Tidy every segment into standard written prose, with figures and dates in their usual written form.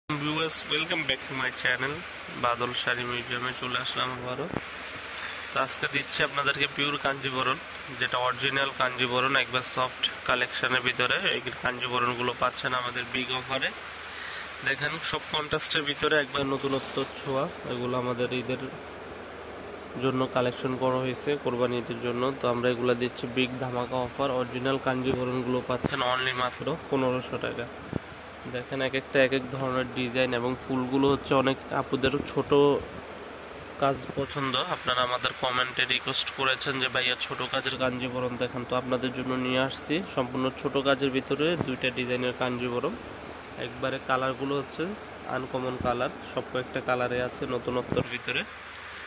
Viewers, welcome back to my channel. Badal sari মিউজিয়ামে চলে আসলাম আবারও। তো আজকে দিচ্ছি আপনাদেরকে পিওর কাঞ্জিবরণ, যেটা অরিজিনাল কাঞ্জিবরণ, একবার সফট কালেকশনের ভিতরে। এই কাঞ্জিবরণগুলো পাচ্ছেন আমাদের বিগ অফারে। দেখেন, সব কন্ট্রাস্টের ভিতরে একবার নতুনত্ব ছোঁয়া। এগুলো আমাদের ঈদের জন্য কালেকশন করা হয়েছে, কোরবানি ঈদের জন্য। তো আমরা এগুলো দিচ্ছি বিগ ধামাকা অফার। অরিজিনাল কাঞ্জিবরণগুলো পাচ্ছেন অনলি মাত্র 1500 টাকা। দেখেন, এক একটা এক এক ধরনের ডিজাইন এবং ফুলগুলো হচ্ছে অনেক আপুদেরও ছোট কাজ পছন্দ। আপনারা আমাদের কমেন্টে রিকোয়েস্ট করেছেন যে ভাইয়া ছোট কাজের কাঞ্জিবরম দেখেন, তো আপনাদের জন্য নিয়ে আসছি সম্পূর্ণ ছোট কাজের ভিতরে দুইটা ডিজাইনের কাঞ্জিবরম। একবারে কালারগুলো হচ্ছে আনকমন কালার, সব কয়েকটা কালারে আছে নতুনত্বর ভিতরে।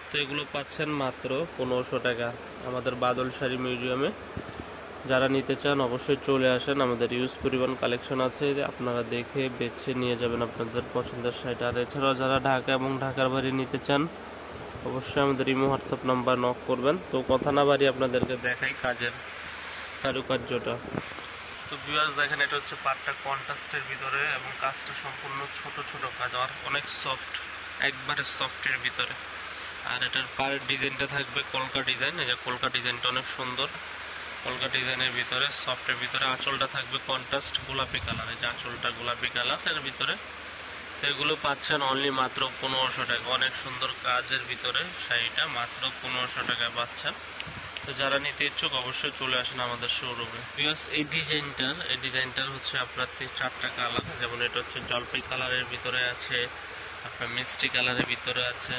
তো এগুলো পাচ্ছেন মাত্র 1500 টাকা আমাদের বাদল শাড়ি মিউজিয়ামে। যারা নিতে চান অবশ্যই চলে আসেন, আমাদের ইউজ পরিমাণ কালেকশন আছে, আপনারা দেখে বেছে নিয়ে যাবেন আপনাদের পছন্দের শাড়িটা। আর এছাড়াও যারা ঢাকা এবং ঢাকার বাইরে নিতে চান অবশ্যই আমাদের ইমো হোয়াটসঅ্যাপ নাম্বার নক করবেন। তো কথা না বাড়িয়ে আপনাদেরকে দেখাই কাজের কারুকার্যটা। তো ভিউয়ার্স দেখেন, এটা হচ্ছে পাটটা কন্ট্রাস্টের ভিতরে এবং কাজটা সম্পূর্ণ ছোট ছোট কাজ, আর অনেক সফট, একবারে সফটের ভিতরে। আর এটার পাড়ের ডিজাইনটা থাকবে কলকা ডিজাইন। এই যে কলকা ডিজাইনটা অনেক সুন্দর, কলকা ডিজাইনের ভিতরে সফটের ভিতরে। আঁচলটা থাকবে কন্ট্রাস্ট গোলাপি কালার, এই যে আঁচলটা গোলাপি কালারের ভিতরে। তো এগুলো পাচ্ছেন অনলি মাত্র 1500 টাকা। অনেক সুন্দর কাজের ভিতরে শাড়িটা মাত্র 1500 টাকায় পাচ্ছেন। তো যারা নিতে ইচ্ছুক অবশ্যই চলে আসেন আমাদের শোরুমে। বিকজ এই ডিজাইনটার হচ্ছে আপনার 4টা কালার। যেমন এটা হচ্ছে জলপাই কালারের ভিতরে আছে, আপনার মিষ্টি কালারের ভিতরে আছে,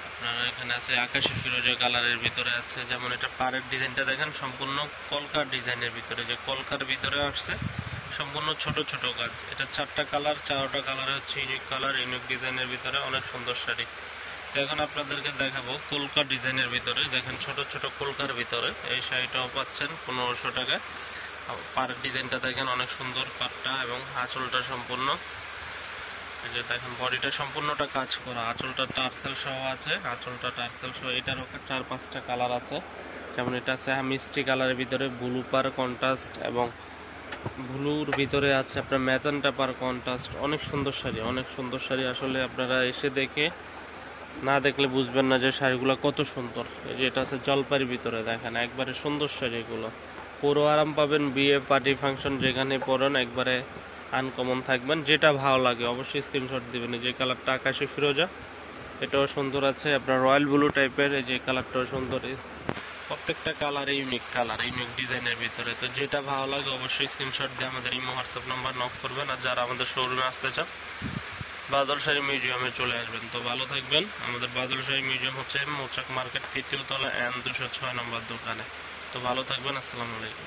আপনার এখানে আছে আকাশি ফিরোজা কালারের ভিতরে আছে। যেমন এটা পাড়ের ডিজাইনটা দেখেন সম্পূর্ণ কলকার ডিজাইনের ভিতরে, যে কলকার ভিতরে আসছে সম্পূর্ণ ছোট ছোট কাজ। এটা 4টা কালার, 4টা কালার হচ্ছে ইউনিক কালার, ইউনিক ডিজাইনের ভিতরে অনেক সুন্দর শাড়ি। তো এখন আপনাদেরকে দেখাবো কলকার ডিজাইনের ভিতরে। দেখেন ছোট ছোট কলকার ভিতরে এই শাড়িটাও পাচ্ছেন 1500 টাকায়। পাড়ের ডিজাইনটা দেখেন অনেক সুন্দর, পাড়টা এবং আঁচলটা সম্পূর্ণ। এই যে দেখেন বডিটা সম্পূর্ণটা কাজ করা, আঁচলটা টার্সেল সহ আছে, আঁচলটা টার্সেল সহ। এটারও 4-5টা কালার আছে। যেমন এটা আছে মিষ্টি কালারের ভিতরে, ব্লু পার কন্ট্রাস্ট এবং ব্লুর ভিতরে আছে আপনার ম্যাজেন্টা পার কন্ট্রাস্ট। অনেক সুন্দর শাড়ি, অনেক সুন্দর শাড়ি। আসলে আপনারা এসে দেখে না দেখলে বুঝবেন না যে শাড়িগুলো কত সুন্দর। এই যে এটা আছে জলপাইয়ের ভিতরে, দেখেন একবারে সুন্দর শাড়ি। এগুলো পুরো আরাম পাবেন, বিয়ে পার্টি ফাংশন যেখানে পরেন একবারে আনকমন থাকবেন। যেটা ভালো লাগে অবশ্যই স্ক্রিনশট দিবেন। এই যে কালারটা আকাশি ফিরোজা, এটাও সুন্দর আছে। আপনার রয়্যাল ব্লু টাইপের, এই যে কালারটাও সুন্দর। প্রত্যেকটা কালার ইউনিক কালার, ইউনিক ডিজাইনের ভিতরে। তো যেটা ভালো লাগে অবশ্যই স্ক্রিনশট দিয়ে আমাদের ইমো হোয়াটসঅ্যাপ নাম্বার নক করবেন। আর যারা আমাদের শোরুমে আসতে চান বাদল শাড়ি মিউজিয়ামে চলে আসবেন। তো ভালো থাকবেন। আমাদের বাদল শাড়ি মিউজিয়াম হচ্ছে মৌচাক মার্কেট 3য় তলা N 206 নম্বর দোকানে। তো ভালো থাকবেন। আসসালামু আলাইকুম।